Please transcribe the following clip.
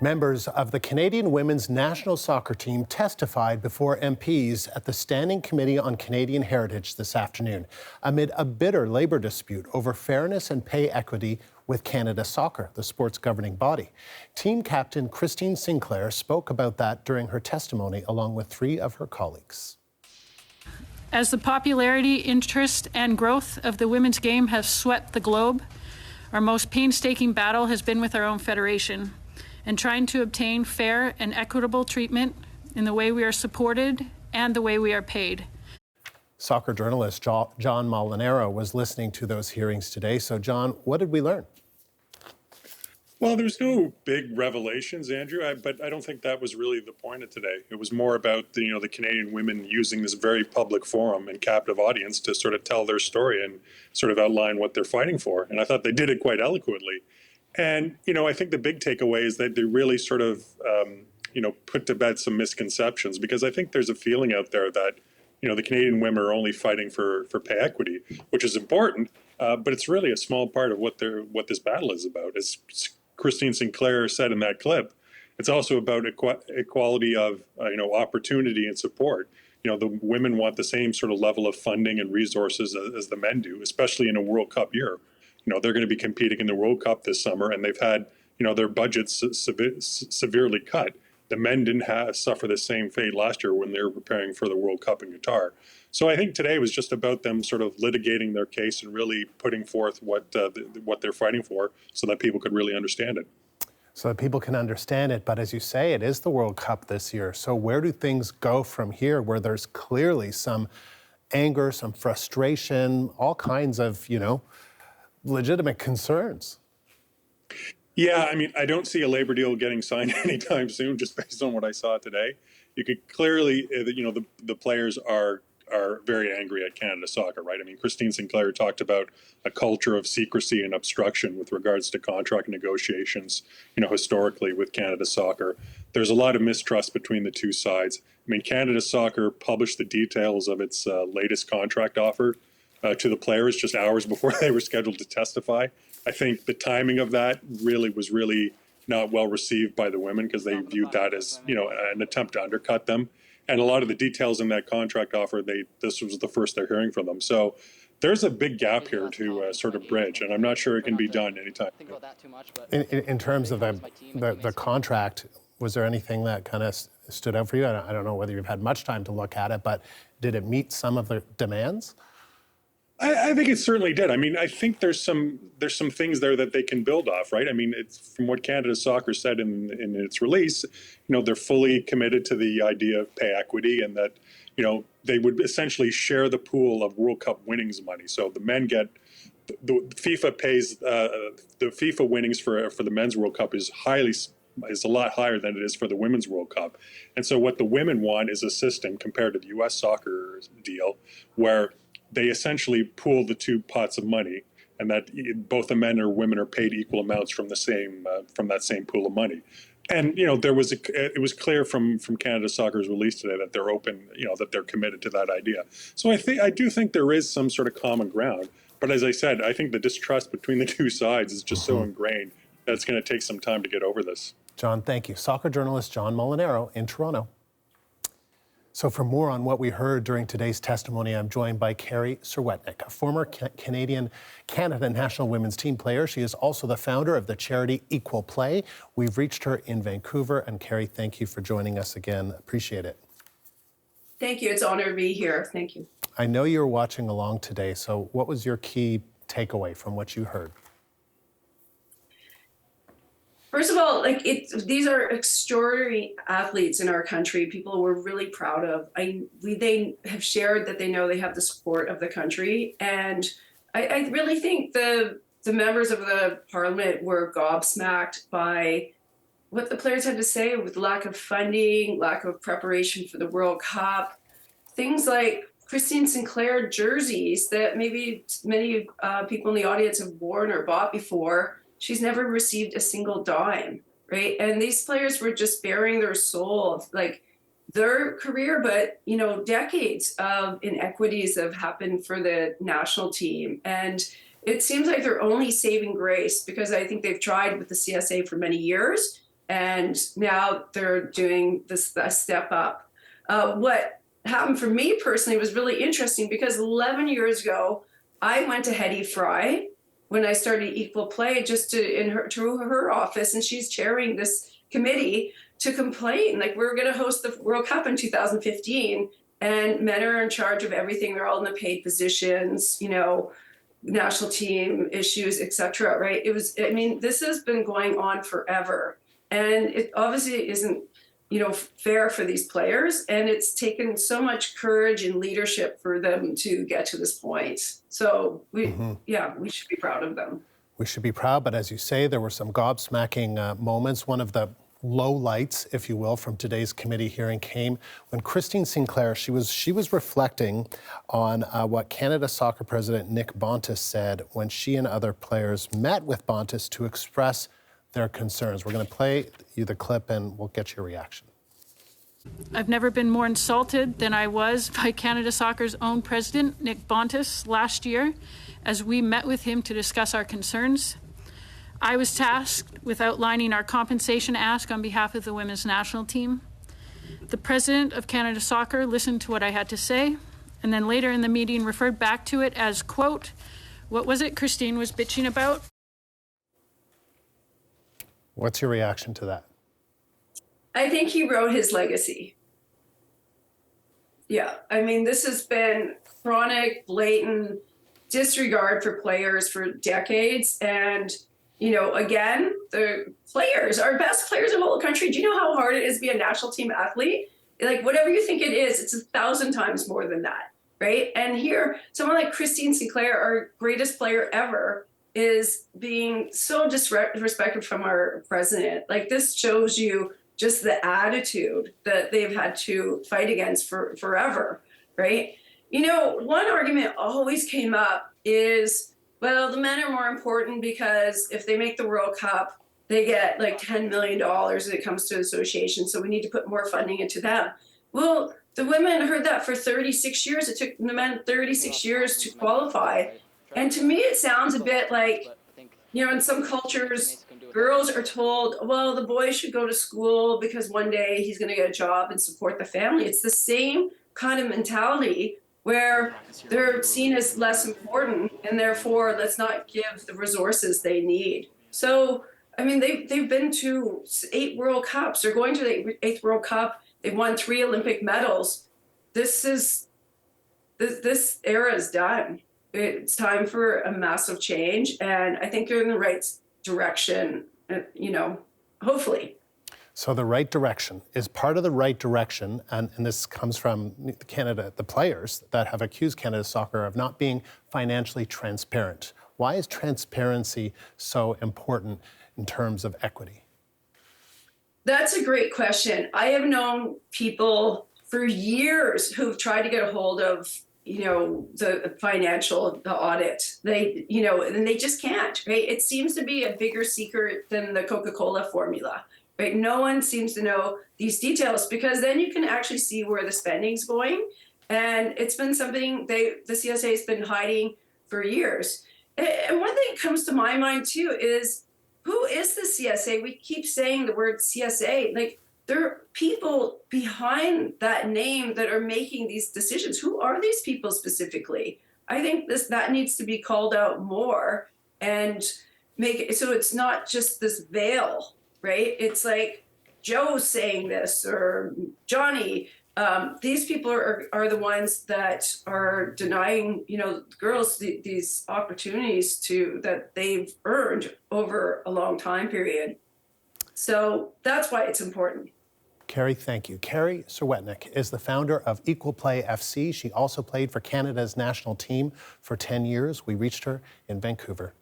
Members of the Canadian women's national soccer team testified before MPs at the Standing Committee on Canadian Heritage this afternoon amid a bitter labour dispute over fairness and pay equity with Canada Soccer, the sport's governing body. Team captain Christine Sinclair spoke about that during her testimony along with 3 of her colleagues. As the popularity, interest, and growth of the women's game have swept the globe, our most painstaking battle has been with our own federation and trying to obtain fair and equitable treatment in the way we are supported and the way we are paid. Soccer journalist John Molinaro was listening to those hearings today. So, John, what did we learn? Well, there's no big revelations, Andrew, but I don't think that was really the point of today. It was more about the Canadian women using this very public forum and captive audience to sort of tell their story and sort of outline what they're fighting for. And I thought they did it quite eloquently. And, I think the big takeaway is that they really sort of, put to bed some misconceptions, because I think there's a feeling out there that, the Canadian women are only fighting for pay equity, which is important, but it's really a small part of what this battle is about. As Christine Sinclair said in that clip, it's also about equality of, opportunity and support. The women want the same sort of level of funding and resources as the men do, especially in a World Cup year. They're going to be competing in the World Cup this summer, and they've had, their budgets severely cut. The men didn't suffer the same fate last year when they were preparing for the World Cup in Qatar. So I think today was just about them sort of litigating their case and really putting forth what they're fighting for so that people could really understand it. So that people can understand it, but as you say, it is the World Cup this year. So where do things go from here, where there's clearly some anger, some frustration, all kinds of, legitimate concerns? Yeah, I don't see a labor deal getting signed anytime soon, just based on what I saw today. You could clearly, the players are very angry at Canada Soccer, right? Christine Sinclair talked about a culture of secrecy and obstruction with regards to contract negotiations, historically with Canada Soccer. There's a lot of mistrust between the two sides. Canada Soccer published the details of its latest contract offer to the players just hours before they were scheduled to testify. I think the timing of that was really not well received by the women, because they viewed that as, an attempt to undercut them. And a lot of the details in that contract offer, this was the first they're hearing from them. So there's a big gap here to sort of bridge, and I'm not sure it can be done anytime. In terms of the contract, was there anything that kind of stood out for you? I don't know whether you've had much time to look at it, but did it meet some of the demands? I think it certainly did. I think there's some things there that they can build off, right? It's from what Canada Soccer said in its release, they're fully committed to the idea of pay equity, and that, they would essentially share the pool of World Cup winnings money. So the men get, the FIFA pays, the FIFA winnings for the men's World Cup is a lot higher than it is for the women's World Cup. And so what the women want is a system compared to the U.S. soccer deal where they essentially pool the 2 pots of money, and that both the men or women are paid equal amounts from that same pool of money. And it was clear from Canada Soccer's release today that they're open, that they're committed to that idea. So I do think there is some sort of common ground. But as I said, I think the distrust between the two sides is just so ingrained that it's going to take some time to get over this. John, thank you. Soccer journalist John Molinaro in Toronto. So for more on what we heard during today's testimony, I'm joined by Carrie Serwetnik, a former Canada national women's team player. She is also the founder of the charity Equal Play. We've reached her in Vancouver. And Carrie, thank you for joining us again. Appreciate it. Thank you. It's an honor to be here. Thank you. I know you're watching along today. So what was your key takeaway from what you heard? First of all, these are extraordinary athletes in our country. People we're really proud of. They have shared that they know they have the support of the country, and I really think the members of the parliament were gobsmacked by what the players had to say with lack of funding, lack of preparation for the World Cup, things like Christine Sinclair jerseys that maybe many people in the audience have worn or bought before. She's never received a single dime, right? And these players were just bearing their soul of their career, but decades of inequities have happened for the national team. And it seems like they're only saving grace because I think they've tried with the CSA for many years. And now they're doing this a step up. What happened for me personally was really interesting because 11 years ago, I went to Hetty Fry when I started Equal Play just to her office, and she's chairing this committee to complain. Like, we're going to host the World Cup in 2015, and men are in charge of everything. They're all in the paid positions, you know, national team issues, etc. Right? It was. I mean, this has been going on forever, and it obviously isn't, you know, fair for these players, and it's taken so much courage and leadership for them to get to this point. So we should be proud of them. We should be proud, but as you say, there were some gobsmacking moments. One of the low lights, if you will, from today's committee hearing came when Christine Sinclair, she was reflecting on what Canada Soccer President Nick Bontis said when she and other players met with Bontis to express their concerns. We're going to play you the clip and we'll get your reaction. I've never been more insulted than I was by Canada Soccer's own president, Nick Bontis, last year as we met with him to discuss our concerns. I was tasked with outlining our compensation ask on behalf of the women's national team. The president of Canada Soccer listened to what I had to say, and then later in the meeting referred back to it as, quote, what was it Christine was bitching about? What's your reaction to that? I think he wrote his legacy. Yeah, I mean, this has been chronic, blatant disregard for players for decades. And, you know, again, the players, our best players in the whole country, do you know how hard it is to be a national team athlete? Like, whatever you think it is, it's 1,000 times more than that, right? And here, someone like Christine Sinclair, our greatest player ever, is being so disrespected from our president. Like, this shows you just the attitude that they've had to fight against for forever, right? You know, one argument always came up is, well, the men are more important because if they make the World Cup, they get like $10 million when it comes to association, so we need to put more funding into them. Well, the women heard that for 36 years. It took the men 36 years to qualify. And to me, it sounds a bit like, you know, in some cultures, girls are told, well, the boy should go to school because one day he's going to get a job and support the family. It's the same kind of mentality where they're seen as less important, and therefore let's not give the resources they need. So, I mean, they've been to 8 World Cups. They're going to the 8th World Cup. They've won 3 Olympic medals. This era is done. It's time for a massive change, and I think they're in the right direction, you know, hopefully. So the right direction is part of the right direction, and this comes from Canada, the players that have accused Canada Soccer of not being financially transparent. Why is transparency so important in terms of equity? That's a great question. I have known people for years who've tried to get a hold of, you know, the audit. They, you know, and they just can't, right? It seems to be a bigger secret than the Coca-Cola formula, right? No one seems to know these details because then you can actually see where the spending's going. And it's been something the CSA has been hiding for years. And one thing that comes to my mind too is, who is the CSA? We keep saying the word CSA, like, there are people behind that name that are making these decisions. Who are these people specifically? I think that needs to be called out more and make it so it's not just this veil, right? It's like Joe's saying this or Johnny. These people are the ones that are denying, you know, girls these opportunities that they've earned over a long time period. So that's why it's important. Carrie, thank you. Carrie Serwetnik is the founder of Equal Play FC. She also played for Canada's national team for 10 years. We reached her in Vancouver.